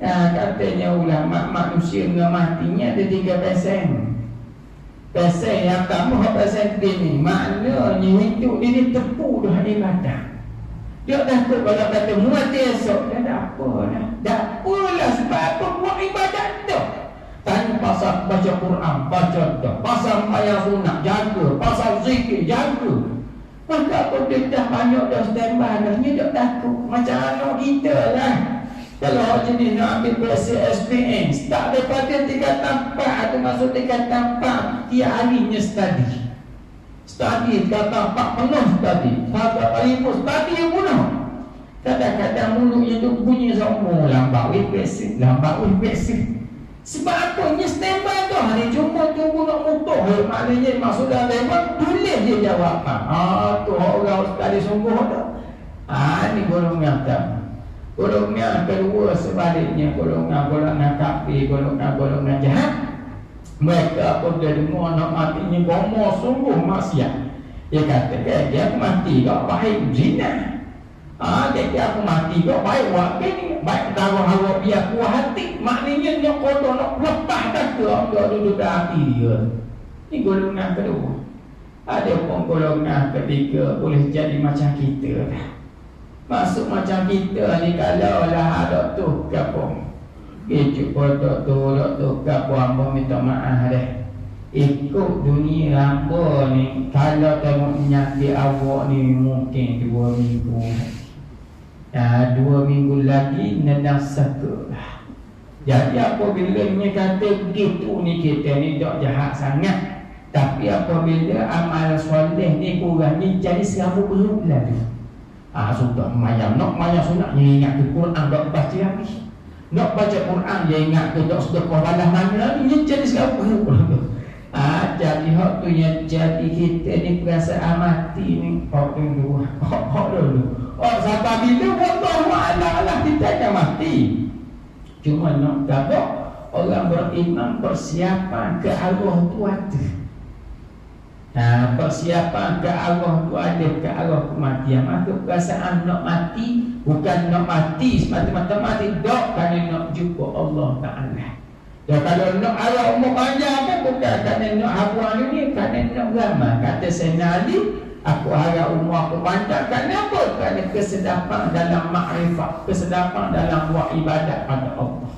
Katanya ulama manusia dengan matinya ada 3%. Pasal yang pertama hak pasal ni, maknanya hidup ni tepu dah ibadah. Dia takut kalau kata mati esok, dah tak apa dah. Tak apalah sebab apa buat ibadah tu. Tanya pasal baca Quran, baca dah. Pasal bayar sunat, jaga. Pasal zikir, jaga. Maka apa dia dah banyak dah standby dah. Dia tak takut. Macam anak kita lah. Kalau jenis nak ambil versi SPM, start daripada 3 tapak atau masuk 3 tapak, tiap harinya study. Study 3 tapak penuh study. 1 kali pun study yang penuh. Kadang-kadang mulutnya tu bunyi semua lambat basic, lambat basic. Sebab apa? Dia standby tu. Hari Jumaat tunggu nak mutuh. Maknanya masuk dalam lebar, tulis dia jawab. Tu orang study sungguh tu. Ni golongan pertama. Golongan kedua sebaliknya, golongan kafir, golongan jahat. Mereka pun dari nak matinya bomo sungguh maksiat. Dia kata dia mati kau baik zina. Dia aku mati kau baik buat ni, baik darah hawa biar kuat hati. Maknanya dia kotor nak lepas tak ke dia duduk dalam hati dia. Ini golongan kedua. Ada pun golongan ketiga boleh jadi macam kita dah. Masuk macam kita ni, kalau lah ada tu kapung kecuk kodok tu kapung, hamba minta maaf dah. Ikut dunia hamba ni, kalau tengok penyakit awak ni mungkin 2 minggu. 2 minggu lagi nenang satu lah. Jadi apabila dia kata gitu ni, kita ni tak jahat sangat. Tapi apabila amal soleh ni kurang ni, jadi serabut berulang tu. Sudah mayam, nak mayam sunat dia ingat ke Quran tak baca lagi. Nak baca Quran dia ingat ke tak sedekah balas mana ni, dia jadi sekarang. Jadi hak tu yang jadi kita ni perasaan mati ni, hak dulu. Sampai bila Allah lah kita akan mati. Cuma nak gabak orang beriman persiapan ke arwah tu ada. Persiapan ke Allah tu ada, ke arwah kematian. Maka perasaan nak mati bukan nak mati semata-mata mati, dok kerana nak jumpa Allah Ta'ala. Dan kalau nak arwah umur panjang kan bukan kerana nak habuan dunia, kerana nak ramah. Kata Sayyidina Ali, aku harap umur aku panjang kerana apa? Kerana kesedapan dalam makrifat, kesedapan dalam buat ibadat pada Allah.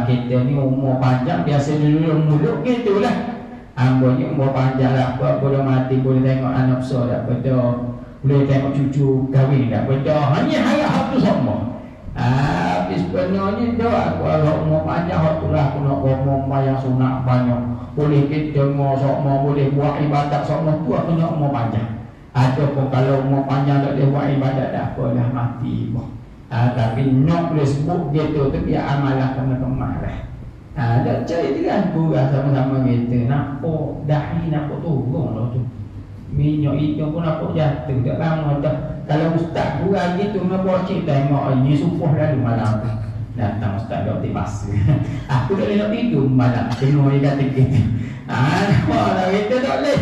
Kita ni umur panjang biasa dulu mulut gitulah. Ambonnya umur panjang lah, boleh mati, boleh tengok anak besar tak beda, boleh tengok cucu kahwin tak beda. Hanya harap tu semua. Habis sebenarnya tu aku harap umur panjang, waktu lah aku nak ngomong mayang sunat banyak, boleh kita mau semua, boleh buat ibadat semua tu aku nak umur panjang. Ataupun kalau umur panjang tak boleh buat ibadat, tak apalah mati. Tapi nak boleh sebut gitu tu biar amalah kena-kena lah. Dan cari dia kurang sama-sama kita. Nampak dahi, nampak turun lah tu. Minyak itu pun nampak jatuh. Tak lama dah. Kalau ustaz kurang gitu, nampak cik tengok ini supuh lalu malam tu. Datang bebas. Aku tak boleh nak tidur malam. Tengok dia kata gitu. Orang kita tak boleh.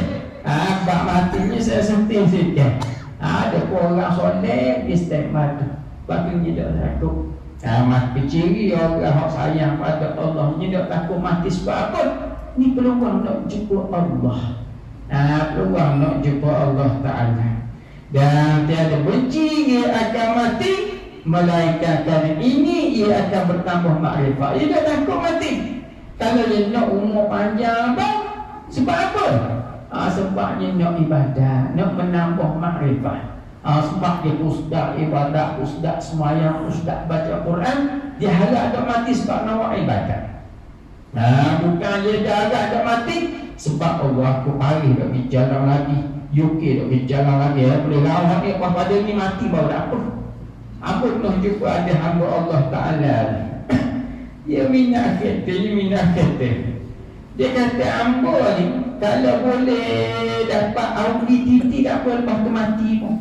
Bak matinya saya sentuh sikit. Ada orang soleh di setiap mata. Baginya tak takut. Mati ciri orang sayang pada Allah. Dia tak takut mati sebab apa? Ni peluang nak jumpa Allah. Peluang nak jumpa Allah Ta'ala. Dan tiada benci ia akan mati, melainkan kerana ini ia akan bertambah makrifat. Ia tak takut mati. Kalau dia nak umur panjang apa? Sebab apa? Sebabnya nak ibadah, nak menambah makrifat. Sebab dia ustaz ibadah, ustaz semayang, ustaz baca Quran, dia harap tak mati sebab nak buat ibadah. Bukan dia harap tak mati sebab Allah aku pari tak pergi jalan lagi, UK tak pergi jalan lagi, boleh rawat ni pada ni mati baru tak apa. Apa pernah jumpa ada hamba Allah Ta'ala dia minat kereta. Dia kata hamba ni kalau boleh dapat Audi TT tak apa, lepas tu mati pun.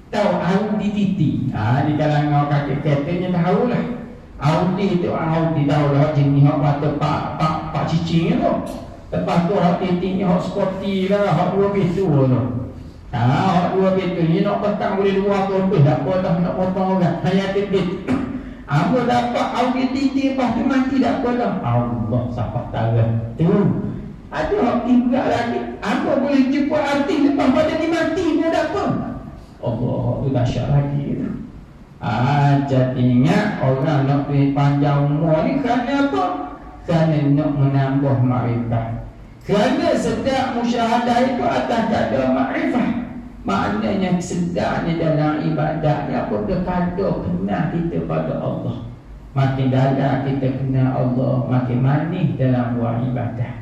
Tahu Audi TT? Di kalangan kaki kertanya tahulah. Audi tu Audi tahulah jenis hak kata pak cicing tu. Lepas tu hak TT ni hak sporty lah, hak 2 pintu tu. Hak 2 pintu ni nak petang boleh 2 lebih tak apa dah nak potong orang. Hanya TT. Apa dapat Audi TT lepas tu mati tak apa dah. Allah siapa tahu tu. Ada hak tinggal lagi. Apa boleh jumpa artis lepas pada ni mati pun tak apa. Allah tu dahsyat lagi. Jadinya orang nak pergi panjang umur ni kerana apa? Kerana nak menambah makrifat. Kerana sedar musyahadah itu atas kadar makrifat. Maknanya sedarnya dalam ibadahnya apa kadar kenal kita pada Allah. Makin dalam kita kenal Allah, makin manis dalam buat ibadah.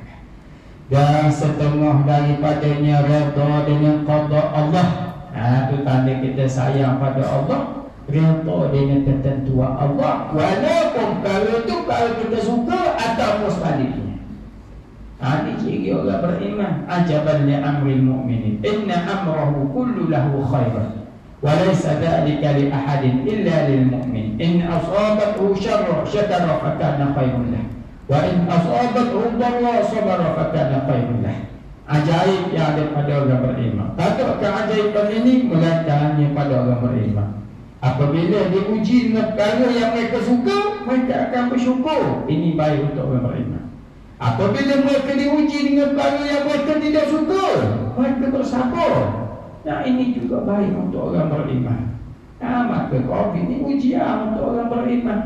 Dan setengah daripadanya redha dengan qada Allah. Itu tanda kita sayang pada Allah, redha dengan ketentuan Allah, walaupun kalau kita suka ataupun sebaliknya. Ini ciri orang beriman. Ajaban li amril mu'minin, inna amrahu kullu lahu khairan wa laysa dhalika li ahadin illa lil mu'min. In asabathu syarra syakara fa kana khairun lahu wa in asabathu dharra sabara fa kana khairun lahu. Ajaib yang ada pada orang beriman. Takut keajaiban ini melainkan hanya pada orang beriman. Apabila diuji dengan perkara yang mereka suka, mereka akan bersyukur. Ini baik untuk orang beriman. Apabila mereka diuji dengan perkara yang mereka tidak suka, mereka bersabar. Ini juga baik untuk orang beriman. Maka COVID ini ujian untuk orang beriman.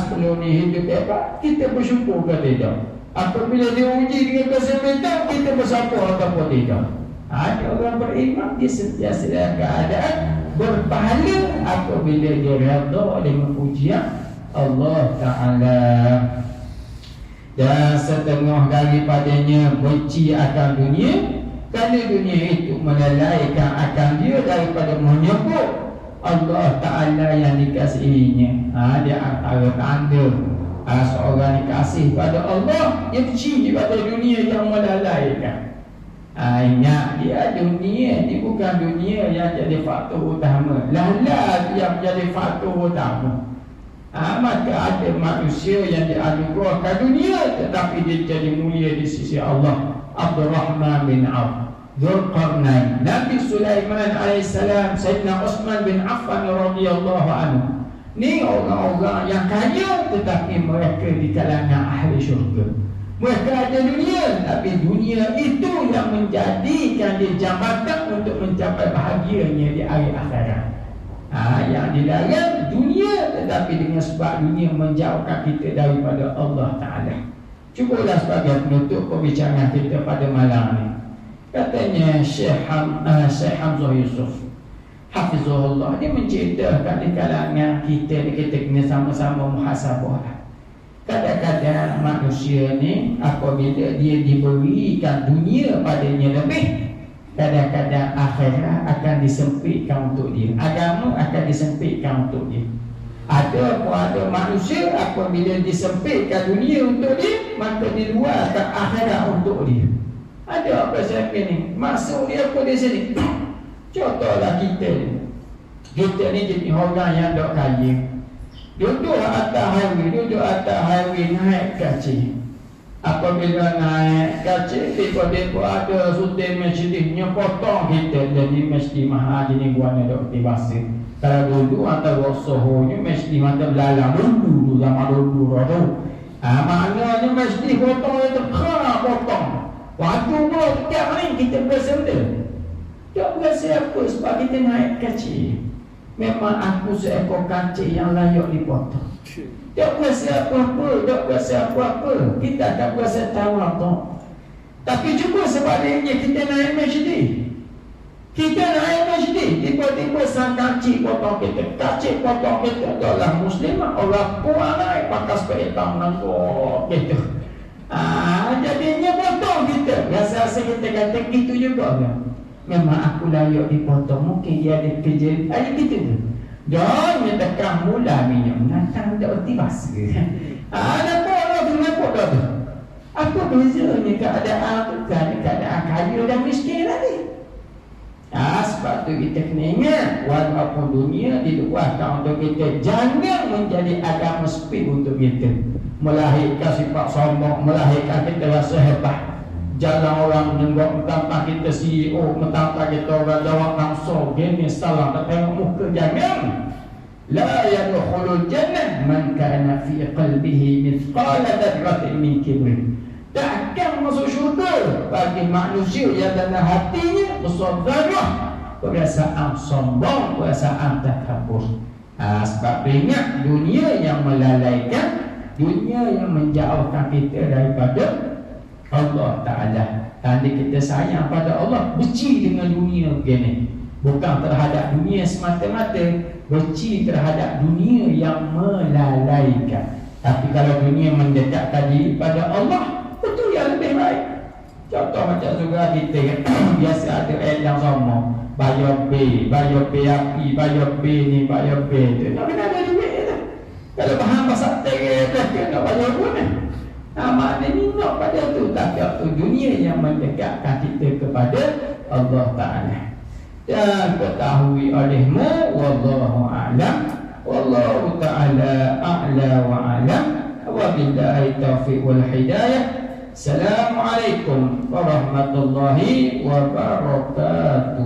Sebelum ni hidup hebat, kita bersyukur ke tidak? Apabila dia uji dengan kesempitan, kita bersabar ataupun tidak. Ada orang beriman, dia sentiasa dalam keadaan berpahala apabila dia redha dengan ujian Allah Ta'ala. Dan setengah daripadanya benci akan dunia, kerana dunia itu melalaikan akan dia daripada menyebut Allah Ta'ala yang dikasihinya. Dia antara tanda seorang dikasih pada Allah, dia benci pada dunia yang melalaikan. Ingat dia dunia ni bukan dunia yang jadi faktor utama, lalai yang jadi faktor utama. Maka ada manusia yang dianugerahkan dunia tetapi dia jadi mulia di sisi Allah. Abdurrahman bin Auf, Dzulqarnain, Nabi Sulaiman alaihissalam, Sayyidina Uthman bin Affan radhiyallahu anhu. Ni orang-orang yang kaya tetapi mereka di kalangan ahli syurga. Mereka ada dunia, tapi dunia itu yang menjadikan dia jambatan untuk mencapai bahagianya di hari akhirat. Yang dilarang dunia, tetapi dengan sebab dunia menjauhkan kita daripada Allah Ta'ala. Cubalah sebagai penutup pembicaraan kita pada malam ini. Katanya Syekh Hamzah Yusuf Hafizahullah, dia menceritakan di kalangan kita kena sama-sama muhasabah. Kadang-kadang manusia ni apabila dia diberikan dunia padanya lebih, kadang-kadang akhirat akan disempitkan untuk dia, agama akan disempitkan untuk dia. Ada manusia apabila disempitkan dunia untuk dia, maka diluarkan akhirat untuk dia. Ada apa saya ni? Maksud dia apa di sini? Contohlah kita ni jenis orang yang dok kaya. Duduk atas highway naik kaci. Apabila naik kaci, tiba-tiba ada suti masjidnya potong kita. Jadi mesti mahal jenis buahnya dok dibasir. Kalau dulu antara sohonya mesti mata belalang dulu lama dulu tu. Maknanya mesti potong itu kena potong. Waktu pula tiap hari kita berasa betul. Tak berasa apa sebab kita naik kaci. Memang aku seekor kaci yang layak dipotong. Tak berasa apa-apa. Kita tak berasa tahu apa. Tapi juga sebaliknya kita naik masjid. Tiba-tiba sang kaci potong kita. Kaci potong kita adalah muslimah. Orang puan naik pakai sepeda hitam nangkuk kita. Jadinya potong kita. Rasa-rasa kita kata gitu juga kan. Memang aku layak dipotong. Mungkin dia ada kerja. Ada gitu tu. Dan dia tekan mula minyak mengatang tak berarti basa. Kenapa dah tu? Apa bezanya keadaan tu? Keadaan kaya dan miskin tadi. Sebab tu kita kena ingat, walaupun dunia diluahkan untuk kita, jangan menjadi agama sepik untuk kita. Melahirkan sifat sombong, melahirkan kita rasa hebat. Jalan orang menengok mentang kita CEO, mentang kita orang jawab langsung, gini salah, tak tengok muka, jangan. La yadkhulul jannah man kana fi qalbihi mithqala dzarratin min kibrin. Takkan masuk syurga bagi manusia yang dalam hatinya besar darah perasaan sombong, perasaan takabur. Sebab ingat dunia yang melalaikan, dunia yang menjauhkan kita daripada Allah Ta'ala. Tadi kita sayang pada Allah, benci dengan dunia begini. Bukan terhadap dunia semata-mata, benci terhadap dunia yang melalaikan. Tapi kalau dunia mendekatkan diri pada Allah, itu yang lebih baik. Contoh macam surga kita biasa ada yang sama, bayar B api, bayar B ni, bayar B tu. Tak kena ada duit tu. Kalau bahan pasal teh, tak kena bayar pun. Maknanya nak pada tu. Tapi itu dunia yang mendekatkan kita kepada Allah Ta'ala. Dan ketahui olehmu, wallahu a'lam, wallahu ta'ala a'la wa a'lam, wa billahi taufiq wal hidayah. Assalamualaikum warahmatullahi wabarakatuh.